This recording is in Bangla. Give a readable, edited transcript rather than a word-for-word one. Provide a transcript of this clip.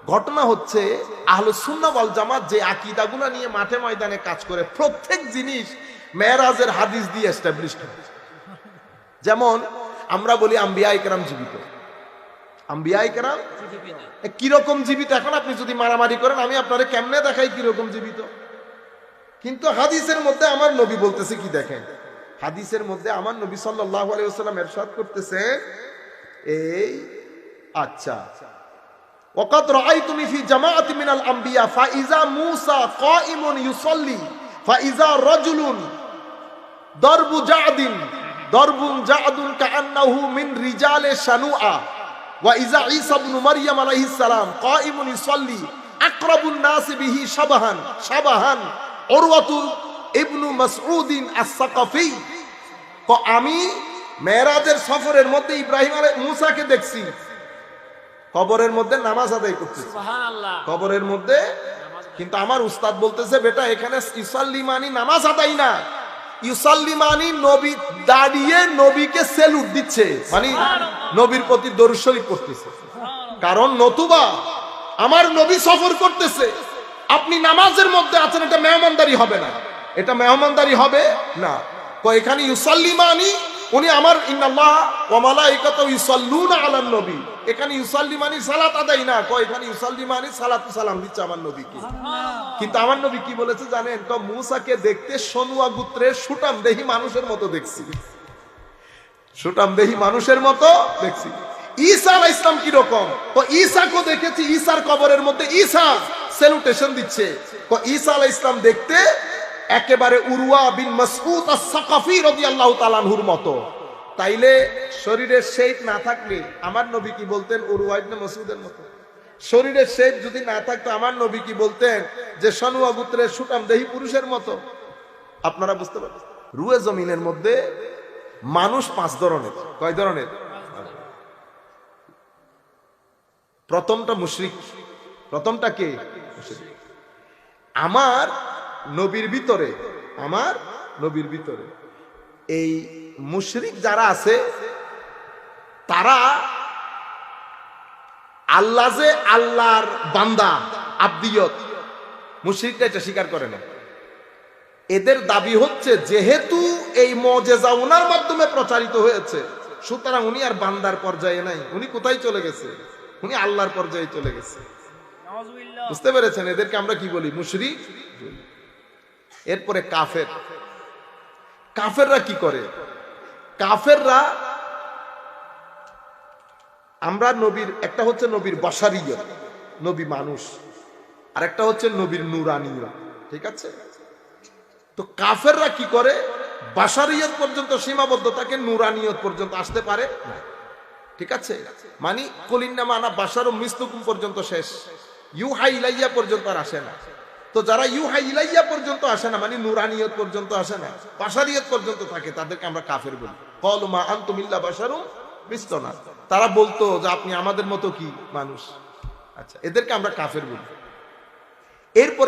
ঘটনা হচ্ছে আহলুস সুন্নাহ ওয়াল জামাত যে আকীদাগুলো নিয়ে মাঠে ময়দানে কাজ করে প্রত্যেক জিনিস মেরাজের হাদিস দিয়ে এস্টাবলিশড হয়। যেমন আমরা বলি আম্বিয়ায়ে কেরাম জীবিত, আম্বিয়ায়ে কেরাম কিরকম জীবিত? এখন আপনি যদি মারামারি করেন আমি আপনারে কেমনে দেখাই কিরকম জীবিত, কিন্তু হাদিসের মধ্যে আমার নবী বলতেছে কি দেখেন, হাদিসের মধ্যে আমার নবী সাল্লাল্লাহু আলাইহি ওয়াসাল্লাম ইরশাদ করতেছে এই আচ্ছা ওয়াকাদ রাআইতুনি ফি জামাআতি মিনাল আম্বিয়া ফাইজা মূসা কাইমুন ইউসাল্লি ফাইজা রাজুলুন দরবু জাদিন দরবুন জাদুন কাআন্নাহু মিন রিজালে শানুআ ওয়া ইজা ঈসা ইবনে মারইয়াম আলাইহিস সালাম কাইমুন ইউসাল্লি আকরাবুন নাস বিহি শাবাহান শাবাহান উরওয়াতু ইবনু মাসউদিন আস-সাকাফি। তো আমি মেরাজের সফরের মধ্যে ইব্রাহিম আলাইহিস মুসাকে দেখছি কবরের মধ্যে নামাজ আদায় করতেছে, সুবহানাল্লাহ, কবরের মধ্যে। কিন্তু আমার উস্তাদ বলতেছে বেটা এখানে ইউসাল্লিমানি নামাজ আদায় না, ইউসাল্লিমানি নবী দাঁড়িয়ে নবীকে সেলুট দিচ্ছে, মানে নবীর প্রতি দরুদ শরীফ করতেছে। কারণ নতুবা আমার নবী সফর করতেছে, আপনি নামাজের মধ্যে আছেন, এটা মেহমানদারি হবে না, এটা মেহমানদারি হবে না। তো এখানে ইউসাল্লিমানি উনি আমার ইন্নাল্লাহ ওয়া মালাইকাতুহু ইউসাল্লুনা আলান নবী, এখানে ইউসাল্লিমানি সালাত আদায় না, কয় এখানে ইউসাল্লিমানি সালাতু সালাম দিচ্ছে আমার নবীকে। কিন্তু আমার নবী কি বলেছে জানেন? তো মূসাকে দেখতে সনুয়া গোত্রের সুটাম দেহি মানুষের মতো দেখছি, সুটাম দেহি মানুষের মতো দেখছি। ঈসা আলাইহিস সালাম কি রকম? তো ঈসাকে দেখেছি, ঈসার কবরের মধ্যে ঈসা স্যালুটেশন দিচ্ছে। তো ঈসা আলাইহিস সালাম দেখতে একেবারে উরওয়া বিন মাসউদ আস-সাকাফি রাদিয়াল্লাহু তাআলা আনহুর মতো। তাইলে শরীরের শেপ না থাকলে আমার নবী কি বলতেন? উরওয়া ইবনে মাসউদের মতো। শরীরের শেপ যদি না থাকতো আমার নবী কি বলতেন? যে সনুয়া গোত্রের সুটাম দেহি পুরুষের মতো। আপনারা বুঝতে পারেন রুয়ে জমিনের মধ্যে মানুষ 5 ধরনের। কয় ধরনের? প্রথমটা মুশরিক। প্রথমটা কে? মুশরিক। আমার নবীর ভিতরে, আমার নবীর ভিতরে এই মুশরিক যারা আছে তারা আল্লাহ যে আল্লাহর বান্দা, আব্দিয়ত, মুশরিকরা এটা স্বীকার করে না। এদের দাবি হচ্ছে যেহেতু এই মুজিজা ওনার মাধ্যমে প্রচারিত হয়েছে, সুতরাং উনি আর বান্দার পর্যায়ে নাই, উনি কোথায় চলে গেছে? উনি আল্লাহর পর্যায়ে চলে গেছে। বুঝতে পেরেছেন? এদেরকে আমরা কি বলি? মুশরিক। এরপরে কাফের। কাফেররা কি করে? কাফেররা আমরা নবীর, একটা হচ্ছে নবীর বশারিয়ত, নবী মানুষ, আর একটা হচ্ছে নবীর নুরানিয়ত, ঠিক আছে? তো কাফেররা কি করে? বশারিয়ত পর্যন্ত সীমাবদ্ধ থাকে, নুরানিয়ত পর্যন্ত আসতে পারে না, ঠিক আছে? মানে কুলিন্নামা আনা বাশারুম মিসলুকুম পর্যন্ত শেষ, ইউহা ইলাইয়া পর্যন্ত আর আসে না। তো যারা ইউহা ইলাইয়া পর্যন্ত আসে না, মানে নুরানিয়ত পর্যন্ত আসে না, বাশারিয়ত পর্যন্ত থাকে, তাদেরকে আমরা কাফের বলি। ক্বালু মা আনতুম ইল্লা বাশারুম মিসলুনা, তারা বলতো যে আপনি আমাদের মতো কি মানুষ। আচ্ছা, এদেরকে আমরা কাফের বলি। এরপর